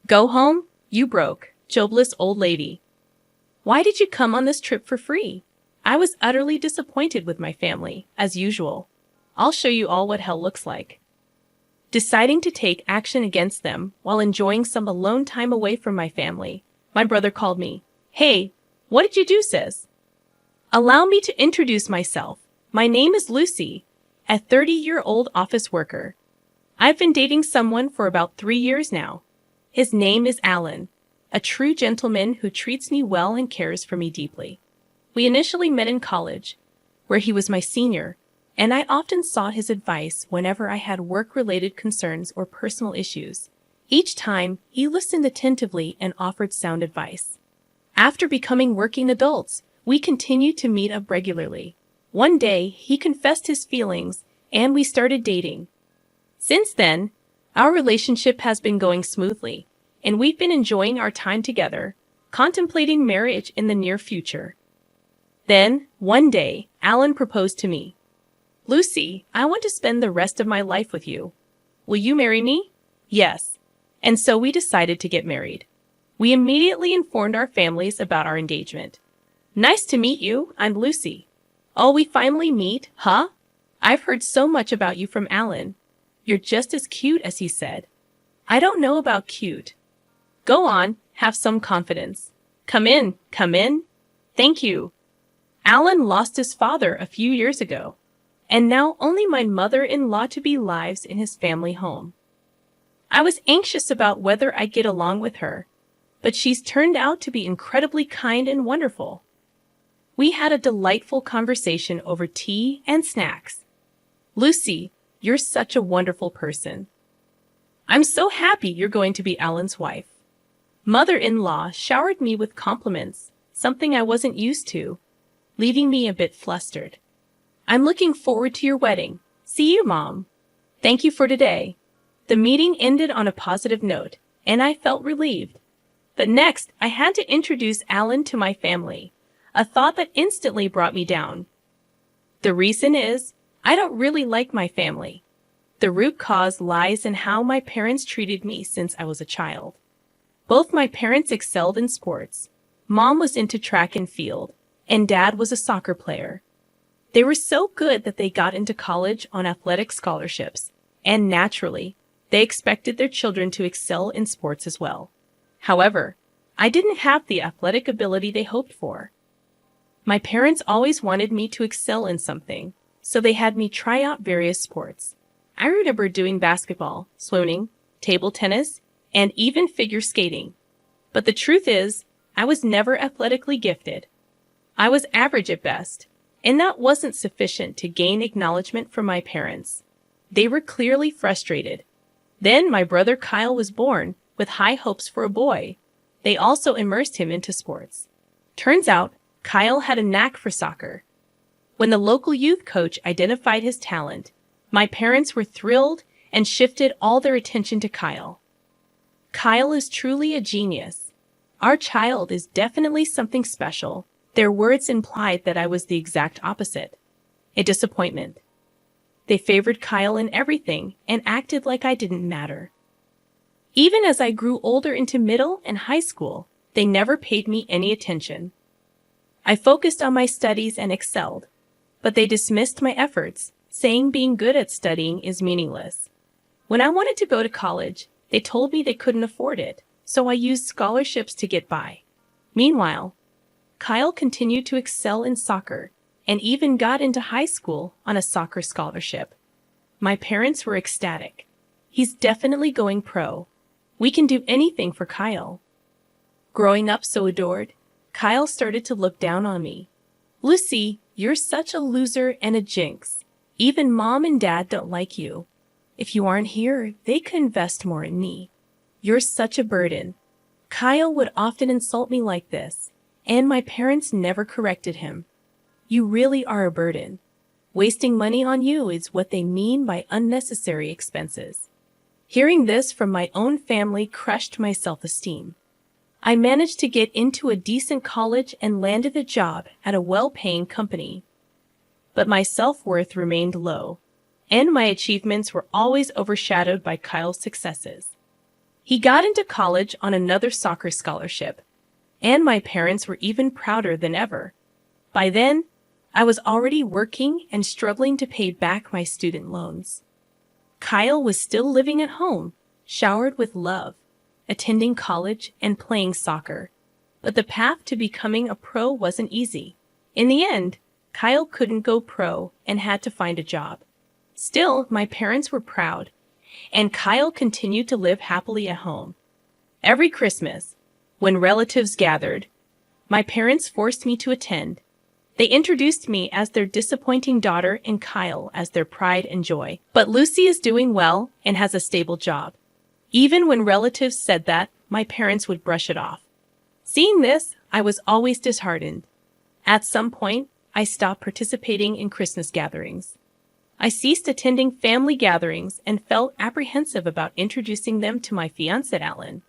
Go home, you broke, jobless old lady. Why did you come on this trip for free? I was utterly disappointed with my family, as usual. I'll show you all what hell looks like. Deciding to take action against them while enjoying some alone time away from my family, my brother called me. Hey, what did you do, sis? Allow me to introduce myself. My name is Lucy, a 30-year-old office worker. I've been dating someone for about 3 years now. His name is Alan, a true gentleman who treats me well and cares for me deeply. We initially met in college, where he was my senior, and I often sought his advice whenever I had work-related concerns or personal issues. Each time, he listened attentively and offered sound advice. After becoming working adults, we continued to meet up regularly. One day, he confessed his feelings, and we started dating. Since then, our relationship has been going smoothly, and we've been enjoying our time together, contemplating marriage in the near future. Then, one day, Alan proposed to me. Lucy, I want to spend the rest of my life with you. Will you marry me? Yes. And so we decided to get married. We immediately informed our families about our engagement. Nice to meet you, I'm Lucy. Oh, we finally meet, huh? I've heard so much about you from Alan. You're just as cute as he said. I don't know about cute. Go on, have some confidence. Come in, come in. Thank you. Alan lost his father a few years ago, and now only my mother-in-law-to-be lives in his family home. I was anxious about whether I'd get along with her, but she's turned out to be incredibly kind and wonderful. We had a delightful conversation over tea and snacks. Lucy, you're such a wonderful person. I'm so happy you're going to be Alan's wife. Mother-in-law showered me with compliments, something I wasn't used to, leaving me a bit flustered. I'm looking forward to your wedding. See you, Mom. Thank you for today. The meeting ended on a positive note, and I felt relieved. But next, I had to introduce Alan to my family, a thought that instantly brought me down. The reason is, I don't really like my family. The root cause lies in how my parents treated me since I was a child. Both my parents excelled in sports. Mom was into track and field, and Dad was a soccer player. They were so good that they got into college on athletic scholarships, and naturally, they expected their children to excel in sports as well. However, I didn't have the athletic ability they hoped for. My parents always wanted me to excel in something, so they had me try out various sports. I remember doing basketball, swimming, table tennis, and even figure skating. But the truth is, I was never athletically gifted. I was average at best, and that wasn't sufficient to gain acknowledgement from my parents. They were clearly frustrated. Then my brother Kyle was born, with high hopes for a boy. They also immersed him into sports. Turns out, Kyle had a knack for soccer. When the local youth coach identified his talent, my parents were thrilled and shifted all their attention to Kyle. Kyle is truly a genius. Our child is definitely something special. Their words implied that I was the exact opposite. A disappointment. They favored Kyle in everything and acted like I didn't matter. Even as I grew older into middle and high school, they never paid me any attention. I focused on my studies and excelled, but they dismissed my efforts, saying being good at studying is meaningless. When I wanted to go to college, they told me they couldn't afford it, so I used scholarships to get by. Meanwhile, Kyle continued to excel in soccer and even got into high school on a soccer scholarship. My parents were ecstatic. He's definitely going pro. We can do anything for Kyle. Growing up so adored, Kyle started to look down on me. Lucy, you're such a loser and a jinx. Even Mom and Dad don't like you. If you aren't here, they could invest more in me. You're such a burden. Kyle would often insult me like this, and my parents never corrected him. You really are a burden. Wasting money on you is what they mean by unnecessary expenses. Hearing this from my own family crushed my self-esteem. I managed to get into a decent college and landed a job at a well-paying company. But my self-worth remained low, and my achievements were always overshadowed by Kyle's successes. He got into college on another soccer scholarship, and my parents were even prouder than ever. By then, I was already working and struggling to pay back my student loans. Kyle was still living at home, showered with love, attending college and playing soccer. But the path to becoming a pro wasn't easy. In the end, Kyle couldn't go pro and had to find a job. Still, my parents were proud, and Kyle continued to live happily at home. Every Christmas, when relatives gathered, my parents forced me to attend. They introduced me as their disappointing daughter and Kyle as their pride and joy. But Lucy is doing well and has a stable job. Even when relatives said that, my parents would brush it off. Seeing this, I was always disheartened. At some point, I stopped participating in Christmas gatherings. I ceased attending family gatherings and felt apprehensive about introducing them to my fiancé, Alan.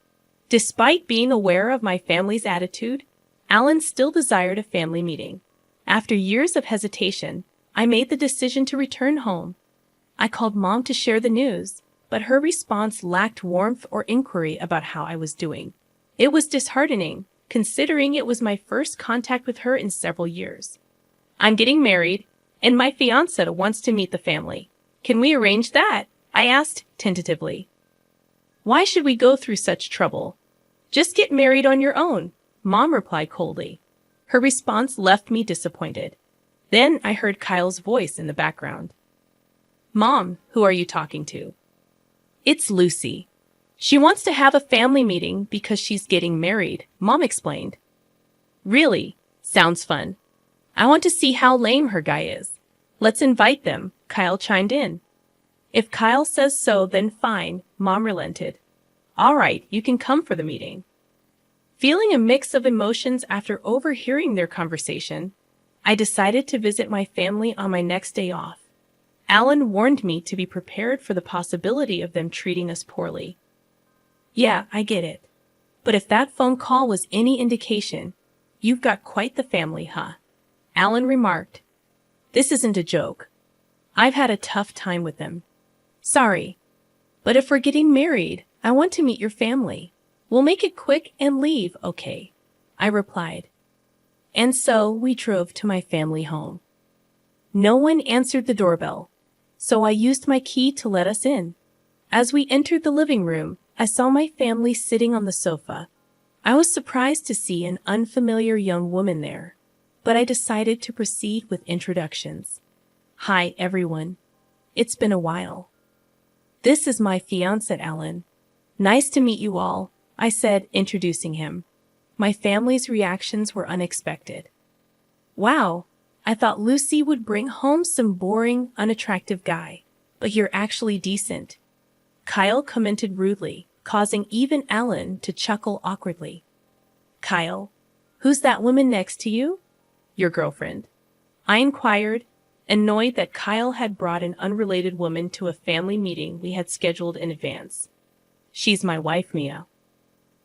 Despite being aware of my family's attitude, Alan still desired a family meeting. After years of hesitation, I made the decision to return home. I called Mom to share the news, but her response lacked warmth or inquiry about how I was doing. It was disheartening, considering it was my first contact with her in several years. I'm getting married, and my fiancé wants to meet the family. Can we arrange that? I asked tentatively. Why should we go through such trouble? Just get married on your own, Mom replied coldly. Her response left me disappointed. Then I heard Kyle's voice in the background. Mom, who are you talking to? It's Lucy. She wants to have a family meeting because she's getting married, Mom explained. Really? Sounds fun. I want to see how lame her guy is. Let's invite them, Kyle chimed in. If Kyle says so, then fine, Mom relented. All right, you can come for the meeting. Feeling a mix of emotions after overhearing their conversation, I decided to visit my family on my next day off. Alan warned me to be prepared for the possibility of them treating us poorly. Yeah, I get it. But if that phone call was any indication, you've got quite the family, huh? Alan remarked. This isn't a joke. I've had a tough time with them. Sorry. But if we're getting married, I want to meet your family. We'll make it quick and leave, okay? I replied. And so we drove to my family home. No one answered the doorbell, so I used my key to let us in. As we entered the living room, I saw my family sitting on the sofa. I was surprised to see an unfamiliar young woman there, but I decided to proceed with introductions. Hi, everyone. It's been a while. This is my fiancé, Alan. Nice to meet you all, I said, introducing him. My family's reactions were unexpected. Wow, I thought Lucy would bring home some boring, unattractive guy, but you're actually decent. Kyle commented rudely, causing even Alan to chuckle awkwardly. Kyle, who's that woman next to you? Your girlfriend. I inquired, annoyed that Kyle had brought an unrelated woman to a family meeting we had scheduled in advance. She's my wife, Mia.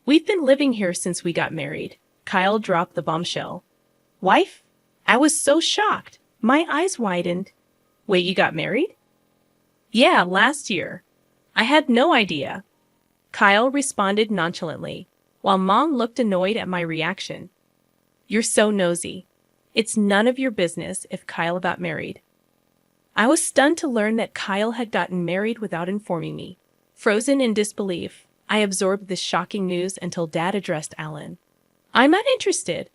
We've been living here since we got married. Kyle dropped the bombshell. Wife? I was so shocked. My eyes widened. Wait, you got married? Yeah, last year. I had no idea. Kyle responded nonchalantly, while Mom looked annoyed at my reaction. You're so nosy. It's none of your business if Kyle got married. I was stunned to learn that Kyle had gotten married without informing me. Frozen in disbelief, I absorbed this shocking news until Dad addressed Alan. I'm not interested.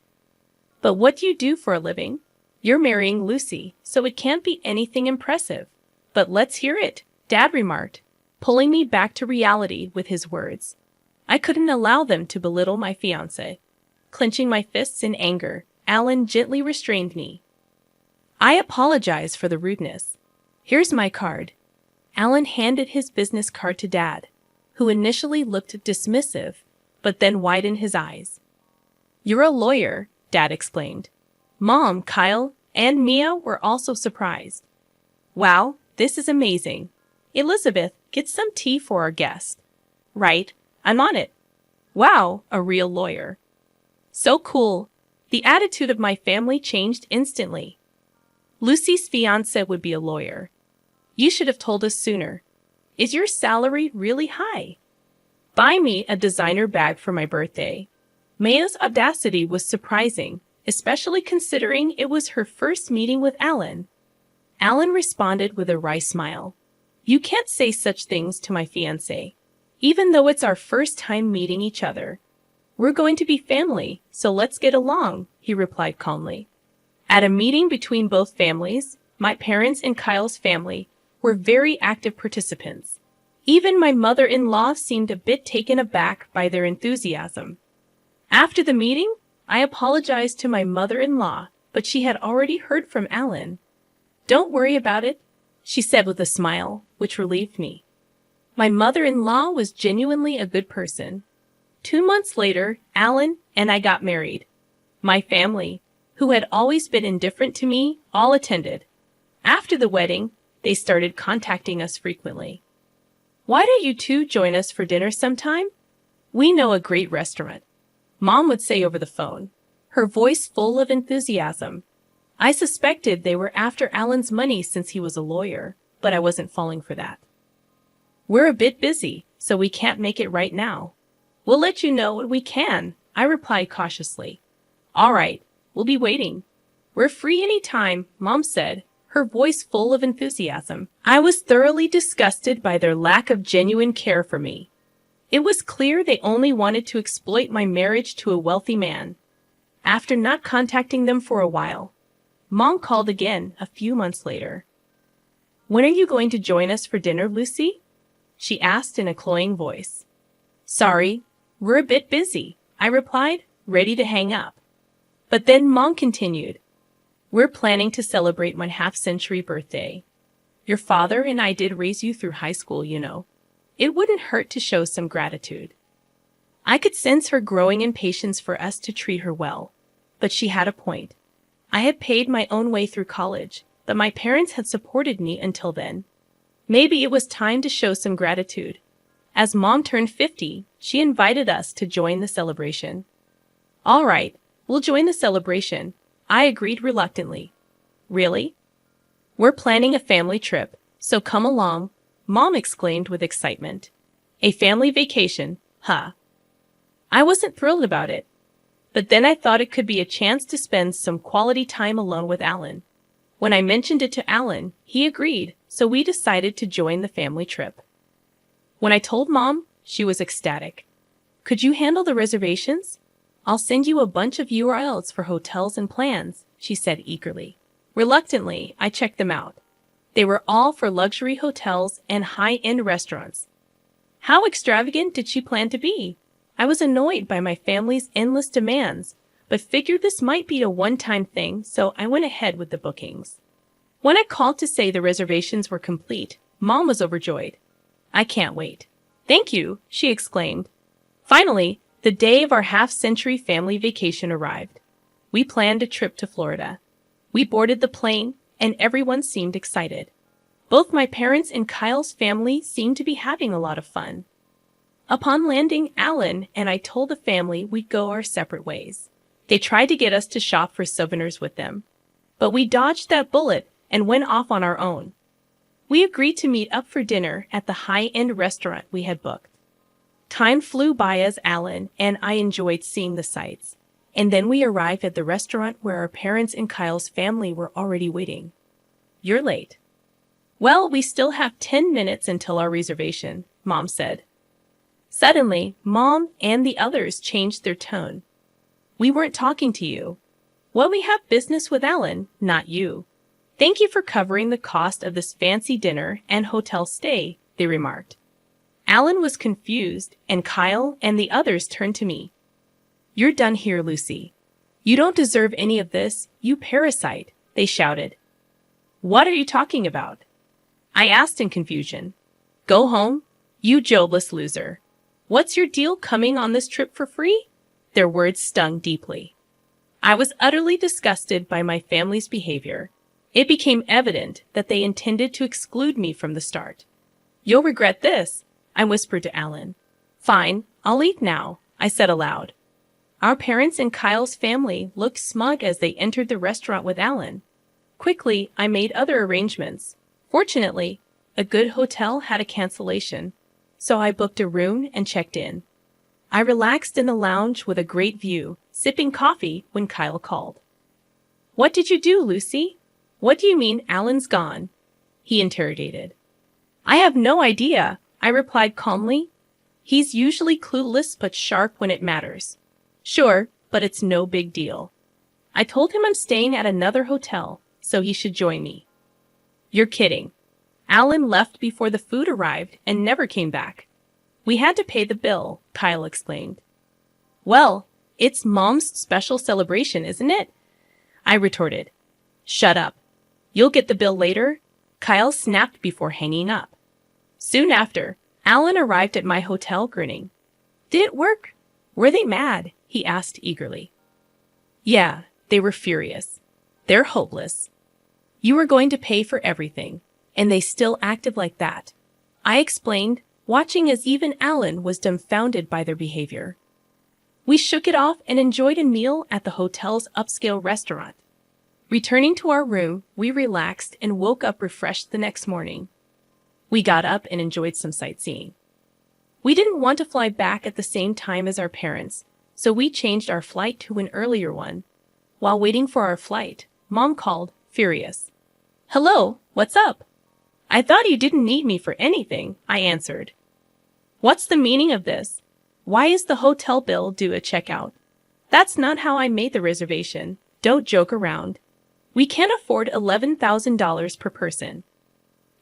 But what do you do for a living? You're marrying Lucy, so it can't be anything impressive. But let's hear it, Dad remarked, pulling me back to reality with his words. I couldn't allow them to belittle my fiancé. Clenching my fists in anger, Alan gently restrained me. I apologize for the rudeness. Here's my card. Alan handed his business card to Dad, who initially looked dismissive, but then widened his eyes. You're a lawyer, Dad explained. Mom, Kyle, and Mia were also surprised. Wow, this is amazing. Elizabeth, get some tea for our guest. Right, I'm on it. Wow, a real lawyer. So cool. The attitude of my family changed instantly. Lucy's fiancé would be a lawyer. You should have told us sooner. Is your salary really high? buy me a designer bag for my birthday. Maya's audacity was surprising, especially considering it was her first meeting with Alan. Alan responded with a wry smile. You can't say such things to my fiancé, even though it's our first time meeting each other. We're going to be family, so let's get along, he replied calmly. At a meeting between both families, my parents and Kyle's family were very active participants. Even my mother-in-law seemed a bit taken aback by their enthusiasm. After the meeting, I apologized to my mother-in-law, but she had already heard from Alan. Don't worry about it, she said with a smile, which relieved me. My mother-in-law was genuinely a good person. 2 months later, Alan and I got married. My family, who had always been indifferent to me, all attended. After the wedding, they started contacting us frequently. Why don't you two join us for dinner sometime? We know a great restaurant, Mom would say over the phone, her voice full of enthusiasm. I suspected they were after Alan's money since he was a lawyer, but I wasn't falling for that. We're a bit busy, so we can't make it right now. We'll let you know when we can, I replied cautiously. All right, we'll be waiting. We're free any time, Mom said, her voice full of enthusiasm. I was thoroughly disgusted by their lack of genuine care for me. It was clear they only wanted to exploit my marriage to a wealthy man. After not contacting them for a while, Mom called again a few months later. When are you going to join us for dinner, Lucy? She asked in a cloying voice. Sorry, we're a bit busy, I replied, ready to hang up. But then Mom continued. We're planning to celebrate my half-century birthday. Your father and I did raise you through high school, you know. It wouldn't hurt to show some gratitude. I could sense her growing impatience for us to treat her well, but she had a point. I had paid my own way through college, but my parents had supported me until then. Maybe it was time to show some gratitude. As Mom turned 50, she invited us to join the celebration. All right, we'll join the celebration, I agreed reluctantly. Really? We're planning a family trip, so come along, Mom exclaimed with excitement. A family vacation, huh? I wasn't thrilled about it, but then I thought it could be a chance to spend some quality time alone with Alan. When I mentioned it to Alan, he agreed, so we decided to join the family trip. When I told Mom, she was ecstatic. Could you handle the reservations? I'll send you a bunch of URLs for hotels and plans, she said eagerly. Reluctantly, I checked them out. They were all for luxury hotels and high-end restaurants. How extravagant did she plan to be? I was annoyed by my family's endless demands, but figured this might be a one-time thing, so I went ahead with the bookings. When I called to say the reservations were complete, Mom was overjoyed. I can't wait. Thank you, she exclaimed. Finally, the day of our half-century family vacation arrived. We planned a trip to Florida. We boarded the plane, and everyone seemed excited. Both my parents and Kyle's family seemed to be having a lot of fun. Upon landing, Alan and I told the family we'd go our separate ways. They tried to get us to shop for souvenirs with them, but we dodged that bullet and went off on our own. We agreed to meet up for dinner at the high-end restaurant we had booked. Time flew by as Alan and I enjoyed seeing the sights, and then we arrived at the restaurant where our parents and Kyle's family were already waiting. You're late. Well, we still have 10 minutes until our reservation, Mom said. Suddenly, Mom and the others changed their tone. We weren't talking to you. Well, we have business with Alan, not you. Thank you for covering the cost of this fancy dinner and hotel stay, they remarked. Alan was confused, and Kyle and the others turned to me. You're done here, Lucy. You don't deserve any of this, you parasite, they shouted. What are you talking about? I asked in confusion. Go home, you jobless loser. What's your deal coming on this trip for free? Their words stung deeply. I was utterly disgusted by my family's behavior. It became evident that they intended to exclude me from the start. You'll regret this, I whispered to Alan. Fine, I'll eat now, I said aloud. Our parents and Kyle's family looked smug as they entered the restaurant with Alan. Quickly, I made other arrangements. Fortunately, a good hotel had a cancellation. so I booked a room and checked in. I relaxed in the lounge with a great view, sipping coffee when Kyle called. "What did you do, Lucy?" "What do you mean Alan's gone?" he interrogated. "I have no idea," I replied calmly. "He's usually clueless but sharp when it matters." "Sure, but it's no big deal. I told him I'm staying at another hotel, so he should join me." "You're kidding." "Alan left before the food arrived and never came back. We had to pay the bill," Kyle explained. "Well, it's Mom's special celebration, isn't it?" I retorted. "Shut up. You'll get the bill later," Kyle snapped before hanging up. Soon after, Alan arrived at my hotel grinning. "Did it work? Were they mad?" he asked eagerly. "Yeah, they were furious. They're hopeless. You were going to pay for everything, and they still acted like that," I explained, watching as even Alan was dumbfounded by their behavior. We shook it off and enjoyed a meal at the hotel's upscale restaurant. Returning to our room, we relaxed and woke up refreshed the next morning. We got up and enjoyed some sightseeing. We didn't want to fly back at the same time as our parents, so we changed our flight to an earlier one. While waiting for our flight, Mom called, furious. "Hello, what's up?" "I thought you didn't need me for anything," I answered. "What's the meaning of this? Why is the hotel bill due at checkout?" "That's not how I made the reservation. Don't joke around. We can't afford $11,000 per person.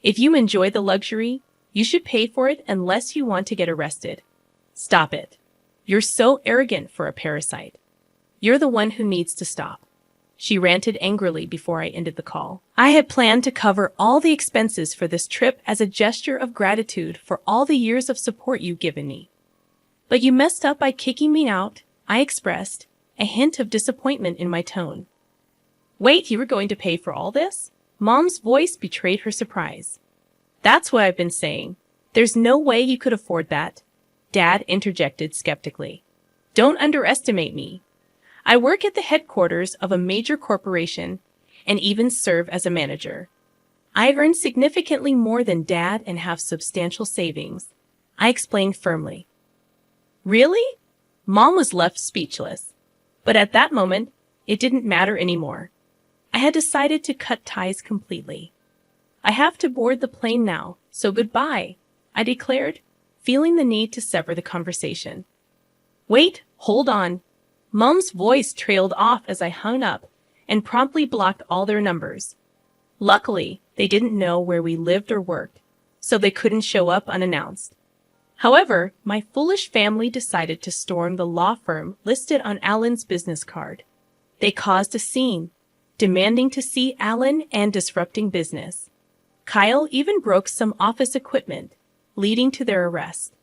If you enjoy the luxury, you should pay for it unless you want to get arrested." "Stop it. You're so arrogant for a parasite. You're the one who needs to stop," she ranted angrily before I ended the call. "I had planned to cover all the expenses for this trip as a gesture of gratitude for all the years of support you've given me. But you messed up by kicking me out," I expressed, a hint of disappointment in my tone. "Wait, you were going to pay for all this?" Mom's voice betrayed her surprise. "That's what I've been saying. There's no way you could afford that," Dad interjected skeptically. "Don't underestimate me. I work at the headquarters of a major corporation and even serve as a manager. I earn significantly more than Dad and have substantial savings," I explained firmly. "Really?" Mom was left speechless. But at that moment, it didn't matter anymore. I had decided to cut ties completely. "I have to board the plane now, so goodbye," I declared, feeling the need to sever the conversation. "Wait, hold on." Mom's voice trailed off as I hung up and promptly blocked all their numbers. Luckily, they didn't know where we lived or worked, so they couldn't show up unannounced. However, my foolish family decided to storm the law firm listed on Alan's business card. They caused a scene, demanding to see Alan and disrupting business. Kyle even broke some office equipment, leading to their arrest.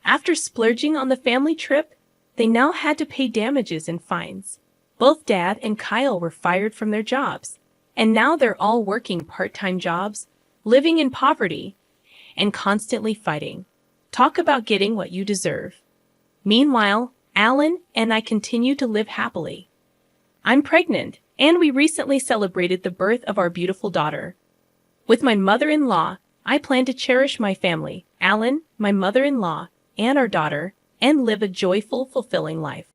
After splurging on the family trip, they now had to pay damages and fines. Both Dad and Kyle were fired from their jobs, and now they're all working part-time jobs, living in poverty, and constantly fighting. Talk about getting what you deserve. Meanwhile, Alan and I continue to live happily. I'm pregnant, and we recently celebrated the birth of our beautiful daughter. With my mother-in-law, I plan to cherish my family, Alan, my mother-in-law, and our daughter, and live a joyful, fulfilling life.